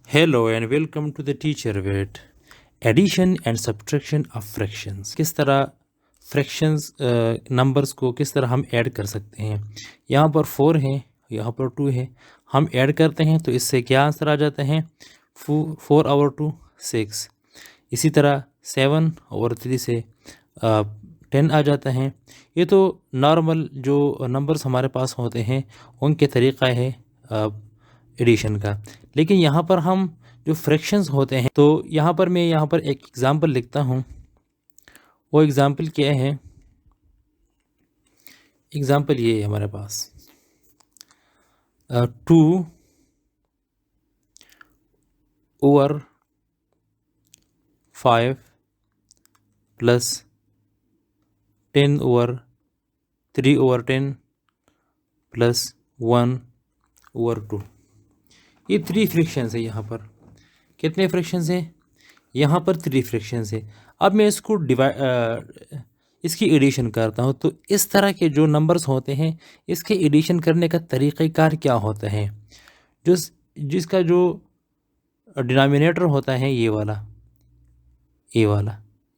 Hello and welcome to the teacher vet. Addition and subtraction of fractions. किस तरह fractions numbers को किस तरह हम ऐड कर सकते हैं। यहाँ पर 4 है, यहाँ पर 2 है, हम ऐड करते हैं तो इससे क्या आंसर आ जाता है 4 over 2 6। इसी तरह 7 over 3 से 10 आ जाता है। ये तो नॉर्मल जो नंबर्स हमारे पास होते हैं उनके तरीक़ा है एडिशन का। लेकिन यहाँ पर हम जो फ्रैक्शंस होते हैं तो यहाँ पर मैं यहाँ पर एक एग्ज़ाम्पल लिखता हूँ। वो एग्ज़ाम्पल क्या है, एग्ज़ाम्पल ये है हमारे पास 2 over 5 plus 10 over 3 over 10 plus 1 over 2। ये 3 फ्रैक्शंस है। यहाँ पर कितने फ्रैक्शंस हैं? यहाँ पर 3 फ्रैक्शंस है। अब मैं इसको इसकी एडिशन करता हूँ तो इस तरह के जो नंबर्स होते हैं इसके एडिशन करने का तरीक़ाकार क्या होता है, जिसका जो डिनोमिनेटर होता है ये वाला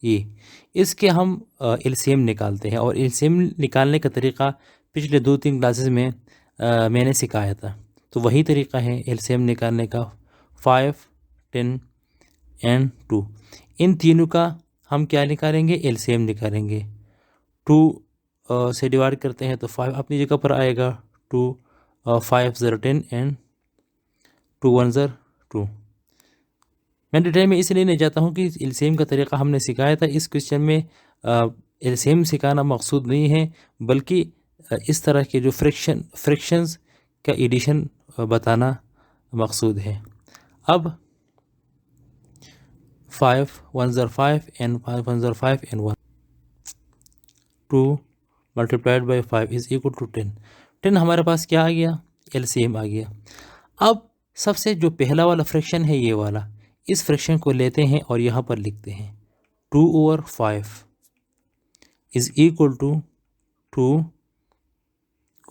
ये इसके हम एलसीएम निकालते हैं। और एलसीएम निकालने का तरीक़ा पिछले 2-3 क्लासेस में मैंने सिखाया था। तो वही तरीक़ा है एलसीएम निकालने का। 5, 10 एंड 2, इन तीनों का हम क्या निकालेंगे, एलसीएम निकालेंगे। 2 से डिवाइड करते हैं तो 5 अपनी जगह पर आएगा। 2 5 0 10 एंड 2 1 0 2। मैं डिटेल में इसलिए नहीं जाता हूँ कि एलसीएम का तरीक़ा हमने सिखाया था। इस क्वेश्चन में एलसीएम सिखाना मकसूद नहीं है, बल्कि इस तरह के जो फ्रैक्शंस का एडिशन बताना मकसूद है। अब 5 1 0 5 and 5 1 0 5 and 1 2 multiplied by 5 is equal to 10। 10 हमारे पास क्या आ गया, एलसीएम आ गया। अब सबसे जो पहला वाला फ्रैक्शन है ये वाला, इस फ्रैक्शन को लेते हैं और यहाँ पर लिखते हैं 2 over 5 is equal to 2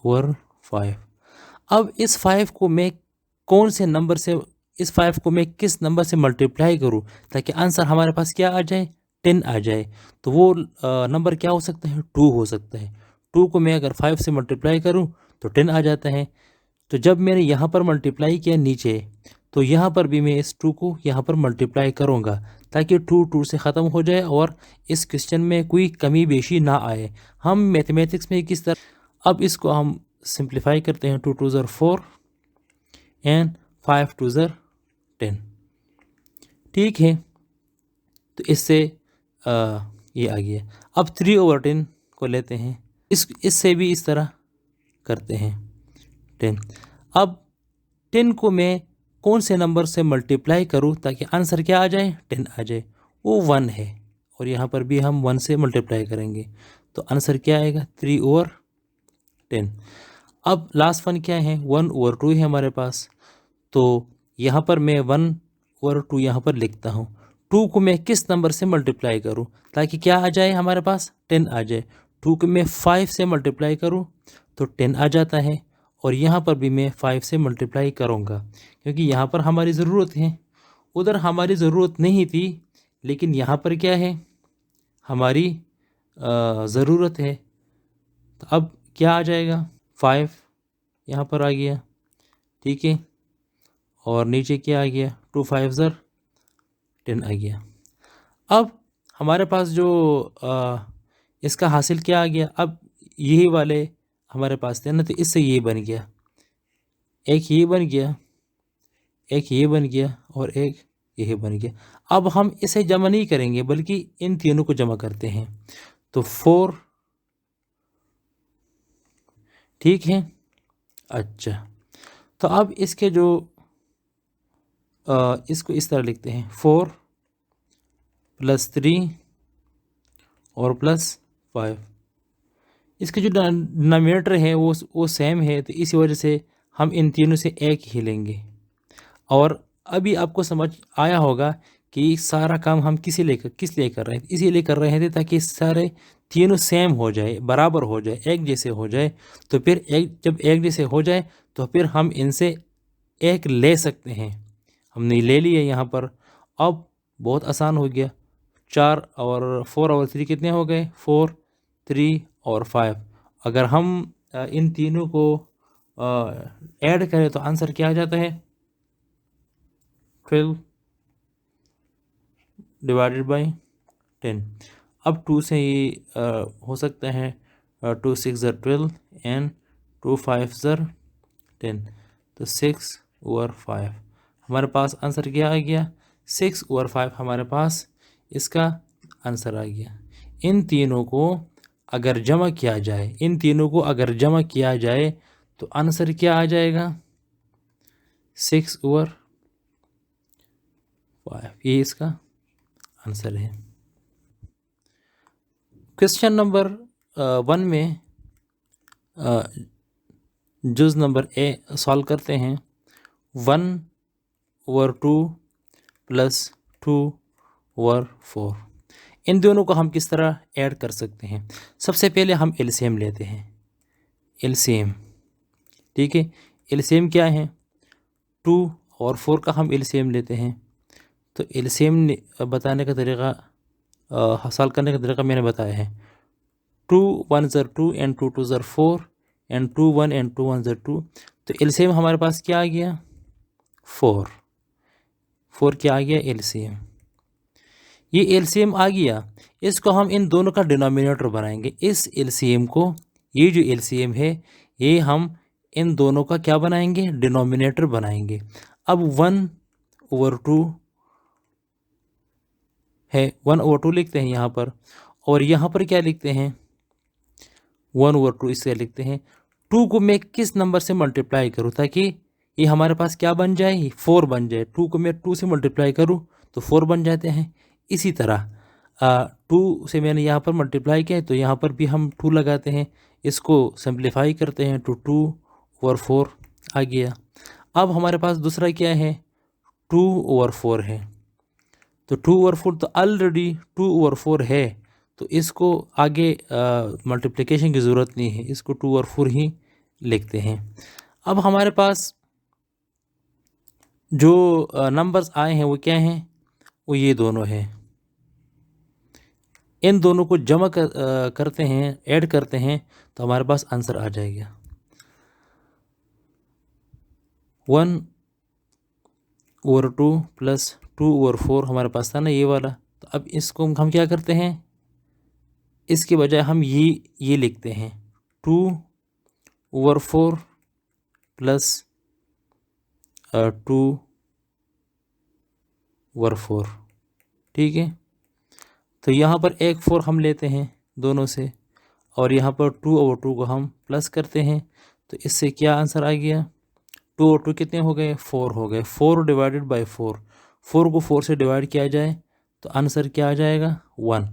over 5। अब इस 5 को मैं कौन से नंबर से, इस 5 को मैं किस नंबर से मल्टीप्लाई करूं ताकि आंसर हमारे पास क्या आ जाए, 10 आ जाए। तो वो नंबर क्या हो सकता है, 2 हो सकता है। 2 को मैं अगर 5 से मल्टीप्लाई करूं तो 10 आ जाता है। तो जब मैंने यहाँ पर मल्टीप्लाई किया नीचे, तो यहाँ पर भी मैं इस 2 को यहाँ पर मल्टीप्लाई करूँगा ताकि 2 से ख़त्म हो जाए और इस क्वेश्चन में कोई कमी बेशी ना आए। हम मैथमेटिक्स में किस तरह, अब इसको हम सिंप्लीफाई करते हैं। 2 2 0 4 एंड 5 2 0 10। ठीक है, तो इससे ये आ गया। अब 3 over 10 को लेते हैं, इससे भी इस तरह करते हैं 10। अब 10 को मैं कौन से नंबर से मल्टीप्लाई करूं ताकि आंसर क्या आ जाए, 10 आ जाए, वो 1 है। और यहाँ पर भी हम 1 से मल्टीप्लाई करेंगे तो आंसर क्या आएगा, 3 over 10। अब लास्ट वन क्या है, 1 over 2 है हमारे पास। तो यहाँ पर मैं 1 over 2 यहाँ पर लिखता हूँ। 2 को मैं किस नंबर से मल्टीप्लाई करूँ ताकि क्या आ जाए हमारे पास, 10 आ जाए। 2 को मैं 5 से मल्टीप्लाई करूँ तो 10 आ जाता है। और यहाँ पर भी मैं 5 से मल्टीप्लाई करूँगा क्योंकि यहाँ पर हमारी ज़रूरत है, उधर हमारी ज़रूरत नहीं थी, लेकिन यहाँ पर क्या है, हमारी ज़रूरत है। तो अब क्या आ जाएगा, 5 यहाँ पर आ गया, ठीक है। और नीचे क्या आ गया, 2 5 0 10 आ गया। अब हमारे पास जो इसका हासिल क्या आ गया, अब यही वाले हमारे पास थे ना, तो इससे ये बन गया, एक ये बन गया, एक ये बन गया और एक ये बन गया। अब हम इसे जमा नहीं करेंगे बल्कि इन तीनों को जमा करते हैं तो 4, ठीक है। अच्छा, तो अब इसके जो इसको इस तरह लिखते हैं 4 + 3 और +5। इसके जो डिनोमिनेटर है वो सेम है, तो इसी वजह से हम इन तीनों से एक ही लेंगे। और अभी आपको समझ आया होगा कि सारा काम हम किस लिए कर रहे थे, इसीलिए कर रहे थे ताकि सारे तीनों सेम हो जाए, बराबर हो जाए, एक जैसे हो जाए। तो फिर जब एक जैसे हो जाए तो फिर हम इनसे एक ले सकते हैं। हमने ले लिया यहाँ पर। अब बहुत आसान हो गया, 4 और 4 और 3 कितने हो गए, 4, 3 और 5। अगर हम इन तीनों को ऐड करें तो आंसर क्या आ जाता है, 12 डिवाइडेड बाई 10। अब 2 से ये हो सकता है 2 6 ज़र 12 एंड 2 5 ज़र 10, तो 6 ओवर 5 हमारे पास आंसर क्या आ गया, 6 ओवर 5 हमारे पास इसका आंसर आ गया। इन तीनों को अगर जमा किया जाए, इन तीनों को अगर जमा किया जाए तो आंसर क्या आ जाएगा, 6 ओवर 5, ये इसका आंसर है। क्वेश्चन नंबर 1 में जुज़ नंबर ए सॉल्व करते हैं। 1 ओवर 2 प्लस 2 ओवर 4, इन दोनों को हम किस तरह ऐड कर सकते हैं। सबसे पहले हम एलसीएम लेते हैं, एलसीएम, ठीक है। एलसीएम क्या है, 2 और 4 का हम एलसीएम लेते हैं। तो एलसीएम बताने का तरीका, सॉल्व करने का तरीका मैंने बताया है। 2 1 ज़र 2 एंड 2 2 ज़र 4 एंड 2 1 एंड 2 1 ज़र 2। तो एलसीएम हमारे पास क्या आ गया, 4 क्या आ गया, एलसीएम। ये एलसीएम आ गया, इसको हम इन दोनों का डिनोमिनेटर बनाएंगे। इस एलसीएम को, ये जो एलसीएम है, ये हम इन दोनों का क्या बनाएंगे, डिनोमिनेटर बनाएंगे। अब 1 ओवर 2 है, 1 ओवर 2 लिखते हैं यहाँ पर, और यहाँ पर क्या लिखते हैं, 1 ओवर 2 इससे लिखते हैं। 2 को मैं किस नंबर से मल्टीप्लाई करूँ ताकि ये हमारे पास क्या बन जाए, 4 बन जाए। 2 को मैं 2 से मल्टीप्लाई करूँ तो 4 बन जाते हैं। इसी तरह 2 से मैंने यहाँ पर मल्टीप्लाई किया है तो यहाँ पर भी हम 2 लगाते हैं, इसको सिंप्लीफाई करते हैं तो 2 ओवर 4 आ गया। अब हमारे पास दूसरा क्या है, 2 ओवर 4 है। तो 2 ओवर 4 तो ऑलरेडी 2 ओवर 4 है, तो इसको आगे मल्टीप्लिकेशन की ज़रूरत नहीं है, इसको 2 ओवर 4 ही लिखते हैं। अब हमारे पास जो नंबर्स आए हैं वो क्या हैं, वो ये दोनों हैं। इन दोनों को जमा करते हैं, ऐड करते हैं तो हमारे पास आंसर आ जाएगा 1 ओवर 2 प्लस 2 ओवर 4 हमारे पास था ना ये वाला। तो अब इसको हम क्या करते हैं, इसके बजाय हम ये लिखते हैं 2 ओवर 4 प्लस 2 ओवर 4, ठीक है। तो यहाँ पर एक 4 हम लेते हैं दोनों से, और यहाँ पर 2 ओवर 2 को हम प्लस करते हैं। तो इससे क्या आंसर आ गया, 2 और 2 कितने हो गए, 4 हो गए। 4 डिवाइडेड बाई 4, 4 को 4 से डिवाइड किया जाए तो आंसर क्या आ जाएगा, 1।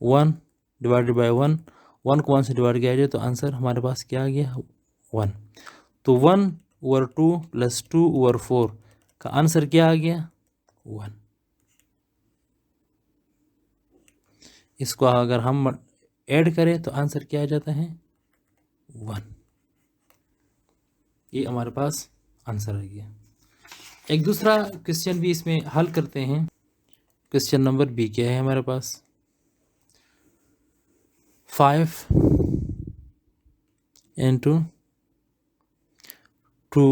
1 डिवाइडेड बाई 1, 1 को 1 से डिवाइड किया जाए तो आंसर हमारे पास क्या आ गया, 1। तो 1 ओवर 2 प्लस 2 ओवर 4 का आंसर क्या आ गया, 1। इसको अगर हम ऐड करें तो आंसर क्या आ जाता है, 1। ये हमारे पास आंसर आ गया। एक दूसरा क्वेश्चन भी इसमें हल करते हैं। क्वेश्चन नंबर बी क्या है हमारे पास, 5 into 2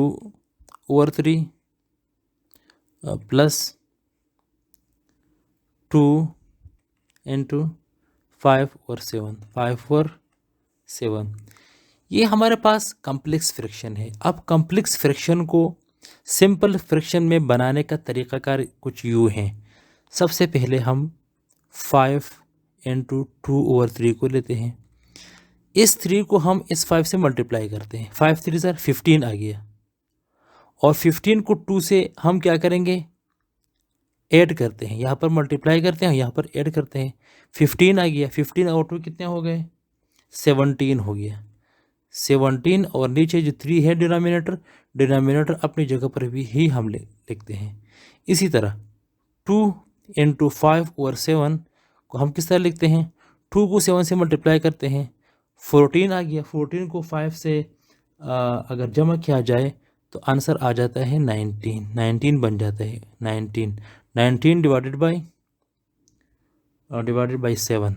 over 3 plus 2 into 5 over 7, 5 over 7। ये हमारे पास कम्प्लेक्स फ्रैक्शन है। अब कम्प्लेक्स फ्रैक्शन को सिंपल फ्रैक्शन में बनाने का तरीक़ाकार कुछ यूँ है। सबसे पहले हम 5 इंटू 2 ओवर 3 को लेते हैं, इस 3 को हम इस 5 से मल्टीप्लाई करते हैं, 5 3 ज़र 15 आ गया, और 15 को 2 से हम क्या करेंगे, ऐड करते हैं, यहाँ पर मल्टीप्लाई करते हैं, यहाँ पर ऐड करते हैं, 15 आ गया। 15 और 2 कितने हो गए, 17 हो गया। 17 और नीचे जो 3 है डिनोमिनेटर अपनी जगह पर भी ही हम लिखते हैं। इसी तरह 2 इंटू 5 ओवर 7 को हम किस तरह लिखते हैं, 2 को 7 से मल्टीप्लाई करते हैं, 14 आ गया। 14 को 5 से अगर जमा किया जाए तो आंसर आ जाता है 19। 19 बन जाता है 19। 19 डिवाइडेड बाई 7।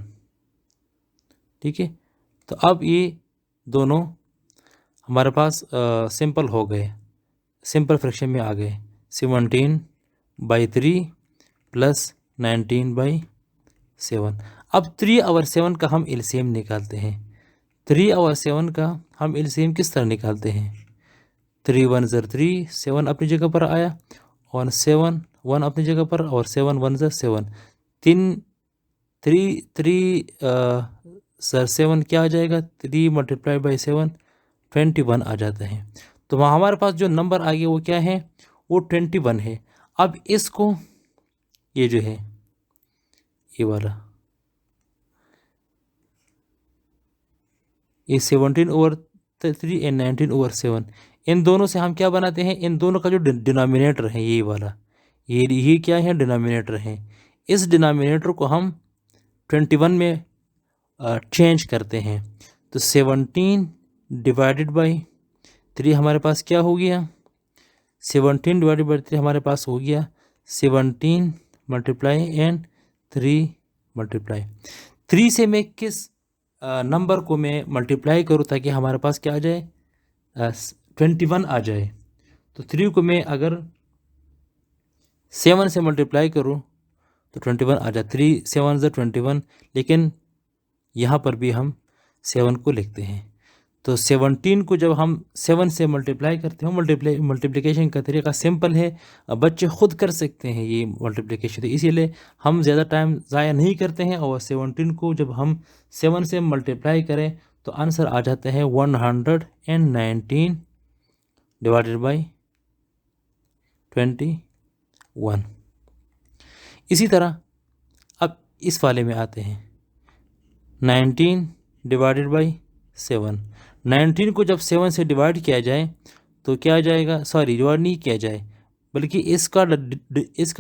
ठीक है, तो अब ये दोनों हमारे पास सिंपल हो गए, सिंपल फ्रैक्शन में आ गए। 17/3 प्लस 19/7। अब 3 और 7 का हम एलसीएम निकालते हैं। 3 और 7 का हम एलसीएम किस तरह निकालते हैं? 3 1 ज़र 3, 7 अपनी जगह पर आया, और 7 1 अपनी जगह पर, और 7 1 ज़र 7। 3 सर 7 क्या आ जाएगा? 3 मल्टीप्लाई बाई 7 21 आ जाता है। तो वहाँ हमारे पास जो नंबर आ गया वो क्या है? वो 21 है। अब इसको ये जो है ये वाला, ये 17/3 एंड 19/7, इन दोनों से हम क्या बनाते हैं? इन दोनों का जो डिनोमिनेटर है ये वाला, ये क्या है? डिनोमिनेटर है। इस डिनोमिनेटर को हम 21 में चेंज करते हैं। तो 17 डिवाइडेड बाई 3 हमारे पास क्या हो गया? 17 डिवाइडेड बाई 3 हमारे पास हो गया 17 मल्टीप्लाई एंड 3 मल्टीप्लाई। 3 से मैं किस नंबर को मैं मल्टीप्लाई करूँ ताकि हमारे पास क्या आ जाए? 21 आ जाए। तो 3 को मैं अगर 7 से मल्टीप्लाई करूँ तो 21 आ जाए। 3 7 ज़ 21, लेकिन यहाँ पर भी हम 7 को लिखते हैं। तो 17 को जब हम 7 से मल्टीप्लाई करते हैं, मल्टीप्लिकेशन का तरीका सिंपल है, बच्चे खुद कर सकते हैं ये मल्टीप्लिकेशन, तो इसीलिए हम ज़्यादा टाइम ज़ाया नहीं करते हैं। और 17 को जब हम 7 से मल्टीप्लाई करें तो आंसर आ जाता है 119 डिवाइडेड बाई 21। इसी तरह अब इस वाले में आते हैं। 19 डिवाइडेड बाई 7। 19 को जब 7 से डिवाइड किया जाए तो क्या आ जाएगा? सॉरी, डिवाइड नहीं किया जाए, बल्कि इसका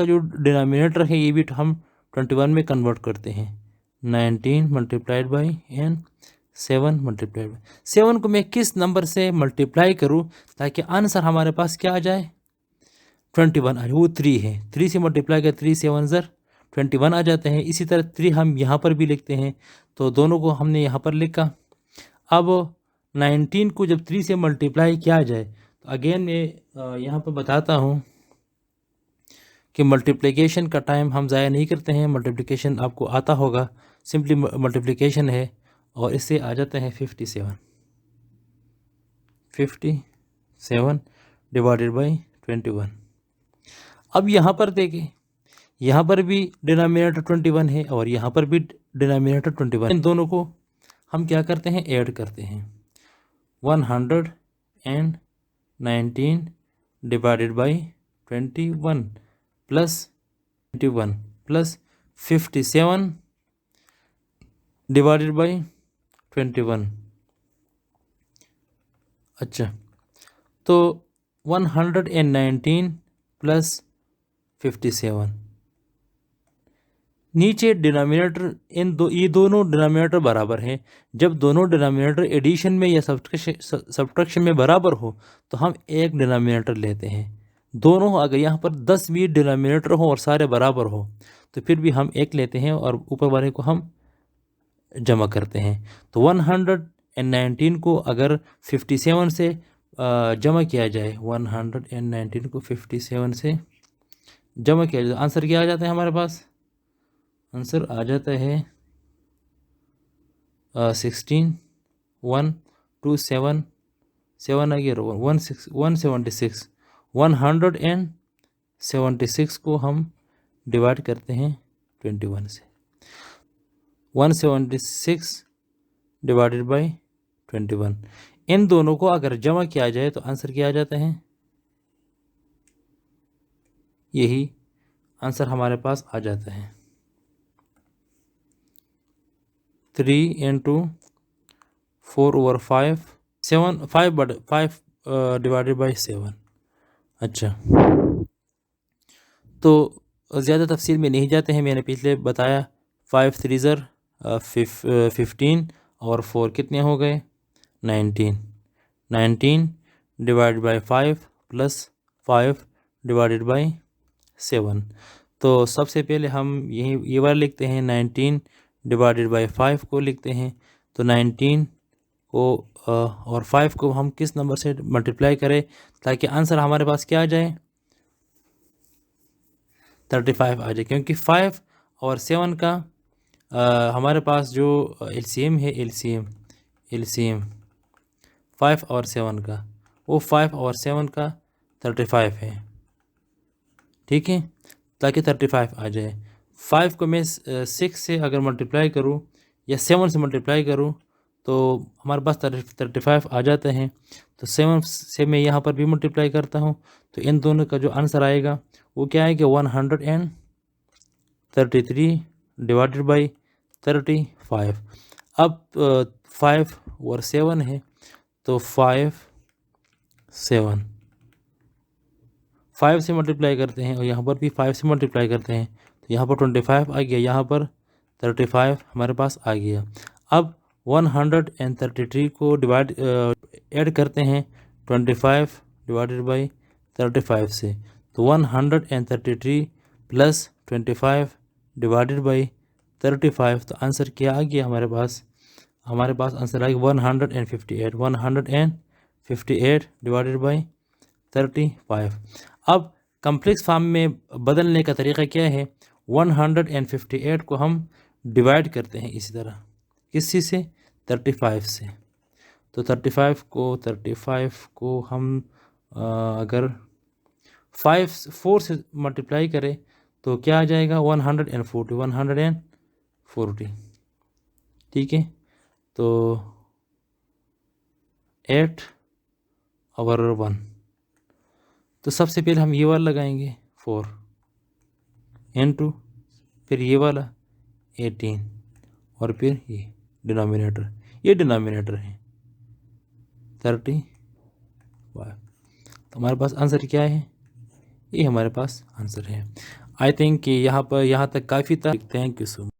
जो डिनोमिनेटर है ये भी हम 21 में कन्वर्ट करते हैं। 19 multiplied by and 7 multiplied by 7 को मैं किस नंबर से मल्टीप्लाई करूँ ताकि आंसर हमारे पास क्या आ जाए? 21 आ जाए। वो 3 है, 3 से मल्टीप्लाई कर 3 7 ज़र 21 आ जाते हैं। इसी तरह 3 हम यहाँ पर भी लिखते हैं, तो दोनों को हमने यहाँ पर लिखा। अब 19 को जब 3 से मल्टीप्लाई किया जाए तो अगेन मैं यहाँ पर बताता हूँ कि मल्टीप्लिकेशन का टाइम हम ज़ाया नहीं करते हैं। मल्टीप्लिकेशन आपको आता होगा, सिंपली मल्टीप्लिकेशन है, और इससे आ जाता है 57 डिवाइडेड बाई 21। अब यहाँ पर देखें, यहाँ पर भी डिनोमिनेटर 21 है और यहाँ पर भी डिनोमिनेटर 21। इन दोनों को हम क्या करते हैं? ऐड करते हैं। 119 divided by 21 plus 21 plus 57 divided by 21। अच्छा, तो 119 प्लस 57, नीचे डिनोमिनेटर ये दोनों डिनोमिनेटर बराबर हैं। जब दोनों डिनोमिनेटर एडिशन में या सब्ट्रैक्शन में बराबर हो तो हम एक डिनोमिनेटर लेते हैं। दोनों अगर यहाँ पर 10 भी डिनोमिनेटर हो और सारे बराबर हो तो फिर भी हम एक लेते हैं और ऊपर वाले को हम जमा करते हैं। तो 119 को अगर 57 से जमा किया जाए, 119 को 57 से जमा किया जाए, आंसर क्या आ जाता है हमारे पास? आंसर आ जाता है 16 1 2 7 7 आ गया 176। 176 को हम डिवाइड करते हैं 21 से। 176 डिवाइडेड बाई 21, इन दोनों को अगर जमा किया जाए तो आंसर क्या आ जाता है? यही आंसर हमारे पास आ जाता है 3 into 4/5 5 डिवाइडेड बाई 7। अच्छा, तो ज़्यादा तफसील में नहीं जाते हैं। मैंने पिछले बताया 5 3 ज़र 15 और 4 कितने हो गए? 19 divide by 5 plus 5 divided by 7। तो सबसे पहले हम ये वाला लिखते हैं, 19 डिवाइडेड बाई 5 को लिखते हैं। तो 19 को और 5 को हम किस नंबर से मल्टीप्लाई करें ताकि आंसर हमारे पास क्या आ जाए, 35 आ जाए, क्योंकि 5 और 7 का हमारे पास जो एलसीएम है, एलसीएम 5 और 7 का, वो 5 और 7 का 35 है। ठीक है, ताकि 35 आ जाए। 5 को मैं 6 से अगर मल्टीप्लाई करूँ या 7 से मल्टीप्लाई करूँ तो हमारे पास 35 आ जाते हैं। तो 7 से मैं यहाँ पर भी मल्टीप्लाई करता हूँ, तो इन दोनों का जो आंसर आएगा वो क्या है कि 133 डिवाइडेड बाई 35। अब 5 और 7 है, तो 5 से मल्टीप्लाई करते हैं और यहाँ पर भी 5 से मल्टीप्लाई करते हैं, तो यहाँ पर 25 आ गया, यहाँ पर 35 हमारे पास आ गया। अब 133 को ऐड करते हैं 25 डिवाइडेड बाई 35 से, तो 133 प्लस 25 डिवाइडेड बाई 35, तो आंसर क्या आ गया हमारे पास आंसर आ गया 158 डिवाइडेड बाई 35। अब कम्प्लेक्स फॉर्म में बदलने का तरीका क्या है, 158 को हम डिवाइड करते हैं इसी तरह, किसी से, 35 से। तो 35 को हम अगर 4 से मल्टीप्लाई करें तो क्या आ जाएगा, 140। ठीक है, तो 8 और 1, तो सबसे पहले हम ये वाला लगाएंगे 4 into, फिर ये वाला 18 और फिर ये डिनोमिनेटर है 35। तो हमारे पास आंसर क्या है, ये हमारे पास आंसर है। आई थिंक कि यहाँ तक काफ़ी था। Thank you so much.